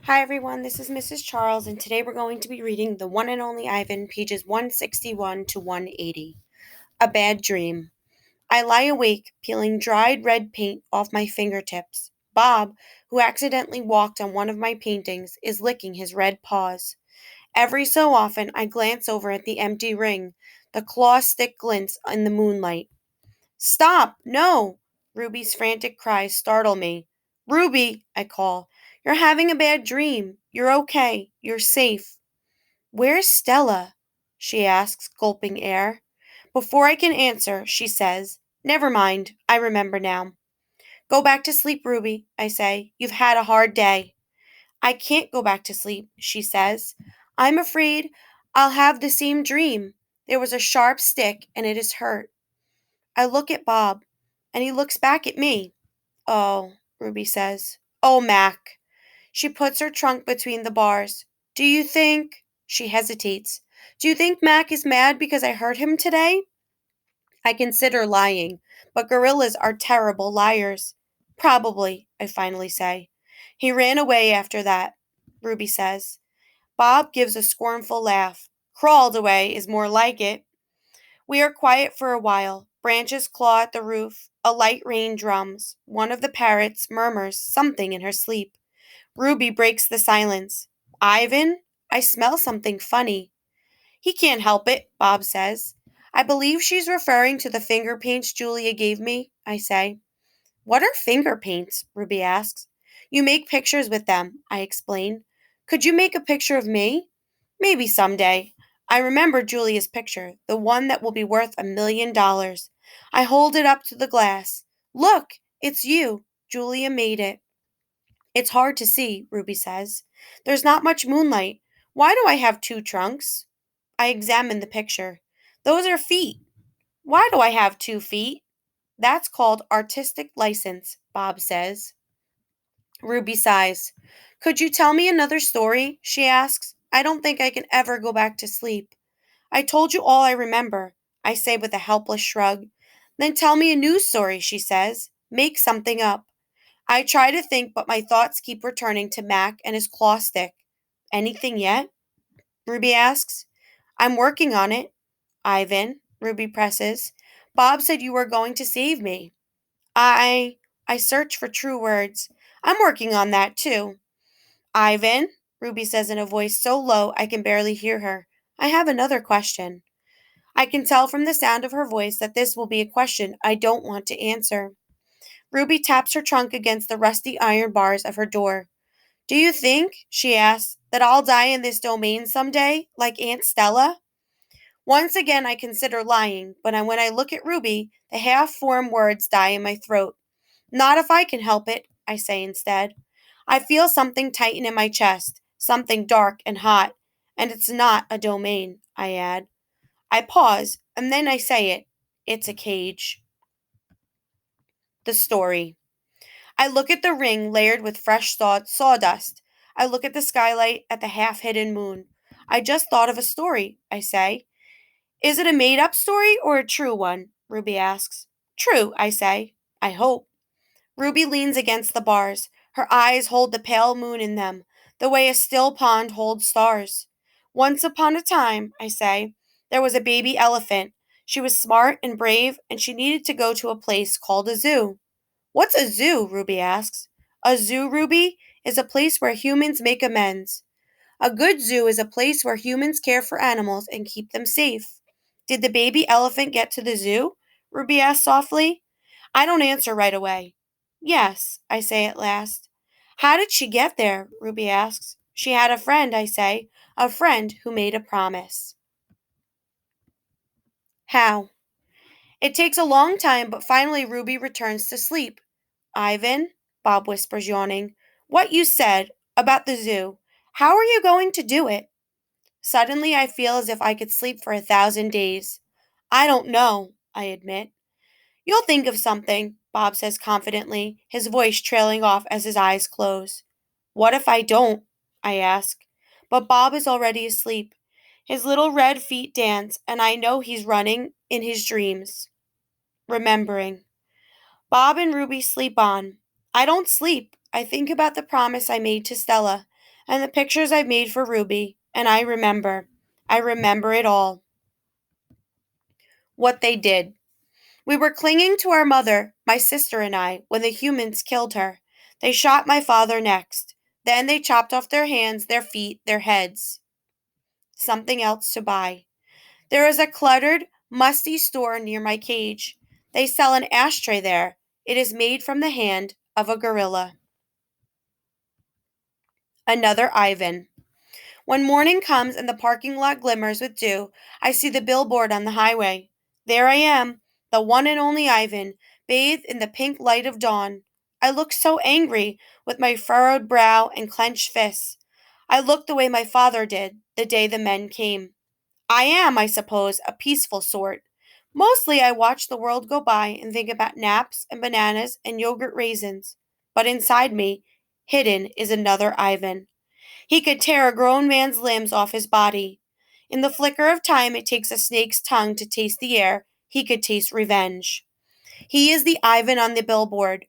Hi everyone, this is Mrs. Charles, and today we're going to be reading The One and Only Ivan, pages 161 to 180. A Bad Dream. I lie awake, peeling dried red paint off my fingertips. Bob, who accidentally walked on one of my paintings, is licking his red paws. Every so often, I glance over at the empty ring. The claw stick glints in the moonlight. Stop! No! Ruby's frantic cries startle me. Ruby, I call. You're having a bad dream. You're okay. You're safe. Where's Stella? She asks, gulping air. Before I can answer, she says, Never mind. I remember now. Go back to sleep, Ruby, I say. You've had a hard day. I can't go back to sleep, she says. I'm afraid I'll have the same dream. There was a sharp stick and it is hurt. I look at Bob, and he looks back at me. Oh, Ruby says. Oh, Mac. She puts her trunk between the bars. Do you think. She hesitates. Do you think Mac is mad because I hurt him today? I consider lying, but gorillas are terrible liars. Probably, I finally say. He ran away after that, Ruby says. Bob gives a scornful laugh. Crawled away is more like it. We are quiet for a while. Branches claw at the roof. A light rain drums. One of the parrots murmurs something in her sleep. Ruby breaks the silence. Ivan, I smell something funny. He can't help it, Bob says. I believe she's referring to the finger paints Julia gave me, I say. What are finger paints? Ruby asks. You make pictures with them, I explain. Could you make a picture of me? Maybe someday. I remember Julia's picture, the one that will be worth $1 million. I hold it up to the glass. Look, it's you. Julia made it. It's hard to see, Ruby says. There's not much moonlight. Why do I have two trunks? I examine the picture. Those are feet. Why do I have 2 feet? That's called artistic license, Bob says. Ruby sighs. Could you tell me another story? She asks. I don't think I can ever go back to sleep. I told you all I remember, I say with a helpless shrug. Then tell me a new story, she says. Make something up. I try to think, but my thoughts keep returning to Mac and his claw stick. Anything yet? Ruby asks. I'm working on it. Ivan, Ruby presses. Bob said you were going to save me. I. I search for true words. I'm working on that too. Ivan, Ruby says in a voice so low I can barely hear her. I have another question. I can tell from the sound of her voice that this will be a question I don't want to answer. Ruby taps her trunk against the rusty iron bars of her door. Do you think, she asks, that I'll die in this domain someday, like Aunt Stella? Once again I consider lying, but when I look at Ruby, the half-formed words die in my throat. Not if I can help it, I say instead. I feel something tighten in my chest, something dark and hot, and it's not a domain, I add. I pause, and then I say it. It's a cage. The story. I look at the ring layered with fresh sawdust. I look at the skylight, at the half hidden moon. I just thought of a story, I say. Is it a made up story or a true one? Ruby asks. True, I say. I hope. Ruby leans against the bars. Her eyes hold the pale moon in them, the way a still pond holds stars. Once upon a time, I say, there was a baby elephant. She was smart and brave, and she needed to go to a place called a zoo. What's a zoo? Ruby asks. A zoo, Ruby, is a place where humans make amends. A good zoo is a place where humans care for animals and keep them safe. Did the baby elephant get to the zoo? Ruby asks softly. I don't answer right away. Yes, I say at last. How did she get there? Ruby asks. She had a friend, I say, a friend who made a promise. How? It takes a long time, but finally Ruby returns to sleep. Ivan, Bob whispers, yawning, what you said about the zoo, how are you going to do it? Suddenly I feel as if I could sleep for 1,000 days. I don't know, I admit. You'll think of something, Bob says confidently, his voice trailing off as his eyes close. What if I don't? I ask. But Bob is already asleep. His little red feet dance, and I know he's running in his dreams, remembering. Bob and Ruby sleep on. I don't sleep. I think about the promise I made to Stella. and the pictures I've made for Ruby, and I remember. I remember it all. What they did. We were clinging to our mother, my sister and I, when the humans killed her. They shot my father next. Then they chopped off their hands, their feet, their heads. Something else to buy. There is a cluttered, musty store near my cage. They sell an ashtray there. It is made from the hand of a gorilla. Another Ivan. When morning comes and the parking lot glimmers with dew, I see the billboard on the highway. There I am, the one and only Ivan, bathed in the pink light of dawn. I look so angry, with my furrowed brow and clenched fists. I look the way my father did, the day the men came. I am, I suppose, a peaceful sort. Mostly I watch the world go by and think about naps and bananas and yogurt raisins. But inside me, hidden, is another Ivan. He could tear a grown man's limbs off his body. In the flicker of time it takes a snake's tongue to taste the air, he could taste revenge. He is the Ivan on the billboard.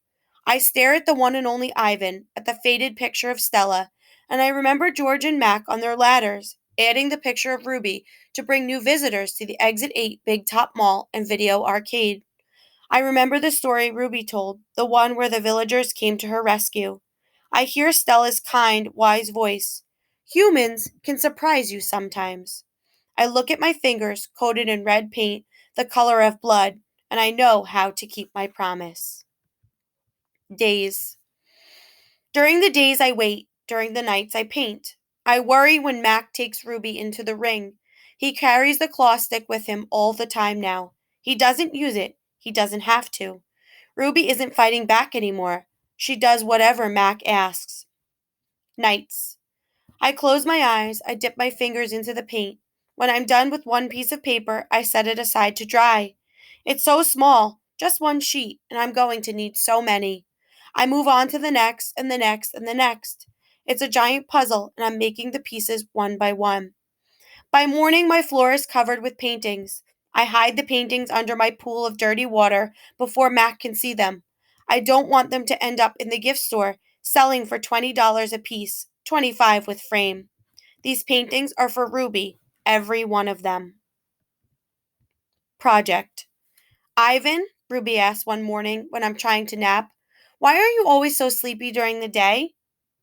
I stare at the one and only Ivan, at the faded picture of Stella, and I remember George and Mac on their ladders, adding the picture of Ruby to bring new visitors to the Exit 8 Big Top Mall and Video Arcade. I remember the story Ruby told, the one where the villagers came to her rescue. I hear Stella's kind, wise voice. Humans can surprise you sometimes. I look at my fingers, coated in red paint, the color of blood, and I know how to keep my promise. Days. During the days I wait, during the nights I paint. I worry when Mac takes Ruby into the ring. He carries the claw stick with him all the time now. He doesn't use it. He doesn't have to. Ruby isn't fighting back anymore. She does whatever Mac asks. Nights. I close my eyes, I dip my fingers into the paint. When I'm done with one piece of paper, I set it aside to dry. It's so small, just one sheet, and I'm going to need so many. I move on to the next, and the next, and the next. It's a giant puzzle, and I'm making the pieces one by one. By morning, my floor is covered with paintings. I hide the paintings under my pool of dirty water before Mac can see them. I don't want them to end up in the gift store, selling for $20 a piece, 25 with frame. These paintings are for Ruby, every one of them. Project. Ivan, Ruby asks one morning when I'm trying to nap, why are you always so sleepy during the day?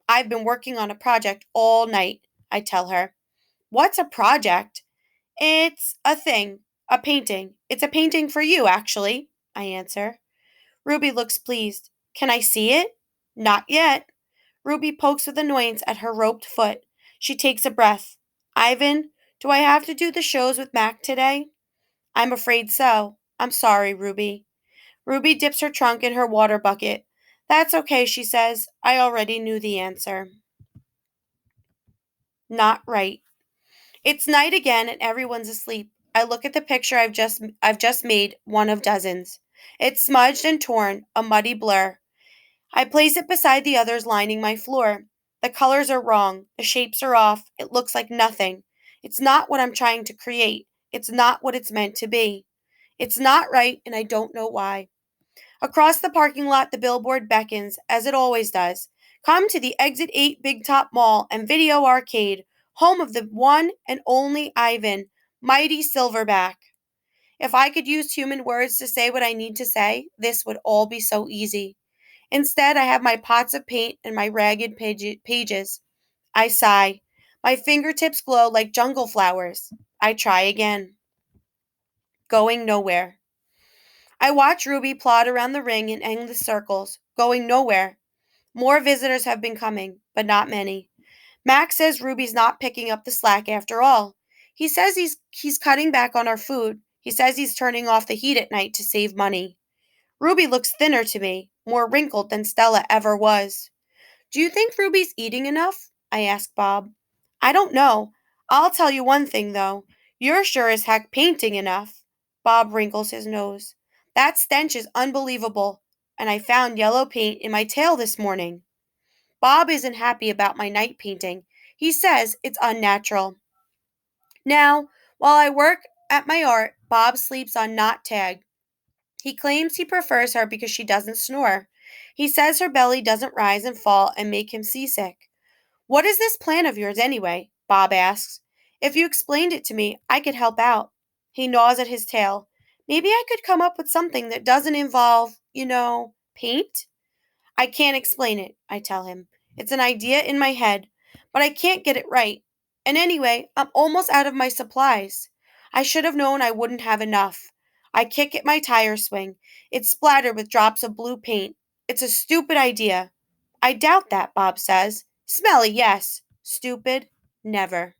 I've been working on a project all night, I tell her. What's a project? It's a thing, a painting. It's a painting for you, actually, I answer. Ruby looks pleased. Can I see it? Not yet. Ruby pokes with annoyance at her roped foot. She takes a breath. Ivan, do I have to do the shows with Mac today? I'm afraid so. I'm sorry, Ruby. Ruby dips her trunk in her water bucket. That's okay, she says. I already knew the answer. Not right. It's night again and everyone's asleep. I look at the picture I've just made, one of dozens. It's smudged and torn, a muddy blur. I place it beside the others lining my floor. The colors are wrong, the shapes are off, it looks like nothing. It's not what I'm trying to create. It's not what it's meant to be. It's not right, and I don't know why. Across the parking lot, the billboard beckons, as it always does. Come to the Exit 8 Big Top Mall and Video Arcade, home of the one and only Ivan, mighty Silverback. If I could use human words to say what I need to say, this would all be so easy. Instead, I have my pots of paint and my ragged pages. I sigh. My fingertips glow like jungle flowers. I try again. Going nowhere. I watch Ruby plod around the ring in endless circles, going nowhere. More visitors have been coming, but not many. Max says Ruby's not picking up the slack after all. He says he's cutting back on our food. He says he's turning off the heat at night to save money. Ruby looks thinner to me, more wrinkled than Stella ever was. Do you think Ruby's eating enough? I ask Bob. I don't know. I'll tell you one thing, though. You're sure as heck painting enough. Bob wrinkles his nose. That stench is unbelievable, and I found yellow paint in my tail this morning. Bob isn't happy about my night painting. He says it's unnatural. Now, while I work at my art, Bob sleeps on Not Tag. He claims he prefers her because she doesn't snore. He says her belly doesn't rise and fall and make him seasick. What is this plan of yours, anyway? Bob asks. If you explained it to me, I could help out. He gnaws at his tail. Maybe I could come up with something that doesn't involve, paint? I can't explain it, I tell him. It's an idea in my head, but I can't get it right. And anyway, I'm almost out of my supplies. I should have known I wouldn't have enough. I kick at my tire swing. It's splattered with drops of blue paint. It's a stupid idea. I doubt that, Bob says. Smelly, yes. Stupid, never.